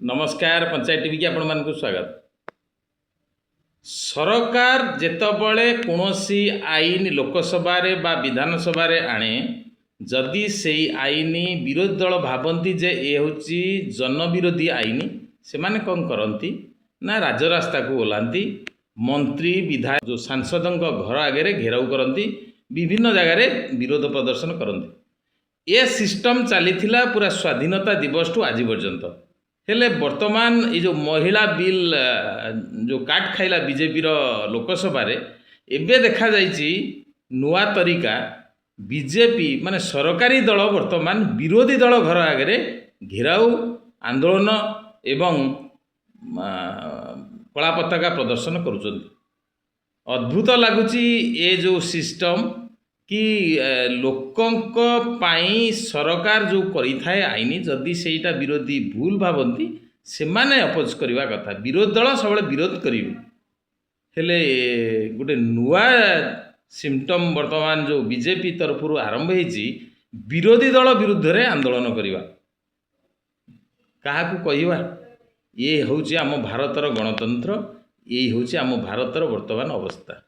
नमस्कार पंचायत टीवी की आपण मानक स्वागत। सरकार जेतबले कौनसी आईन लोकसभा रे बा विधानसभा रे आने जदि से आईन विरोधी दल भावती जे ये होची जन विरोधी आईन से माने कौन करती ना राजरास्ता को ओलांती मंत्री विधायक जो सांसदों घर आगे घेराव करती विभिन्न जगह विरोध प्रदर्शन करती। ये सिस्टम चली पूरा स्वाधीनता दिवस टू आज पर्यंत हेले वर्तमान ये जो महिला बिल जो काट खाइला बीजेपी लोकसभा रे एबे देखा जाइछि नुआ तरीका बीजेपी माने सरकारी दल वर्तमान विरोधी दल घर आगे घेराव आंदोलन एवं कला पताका प्रदर्शन करुछन्ति। अद्भुत लगुची ये जो सिस्टम कि लोकंक पाई सरकार जो करि थाए आईन जदि सेटा विरोधी भूल भावती से माने अपोज करवा कथा विरोधी दल सब विरोध करेंगे हेले गोटे नुआ सिम्पटम वर्तमान जो बीजेपी तरफ आरंभ होती विरोधी दल विरुद्ध रे आंदोलन करवा क्या कहवा ये हूँ आम भारतर गणतंत्र ये हूँ आम भारतर वर्तमान अवस्था।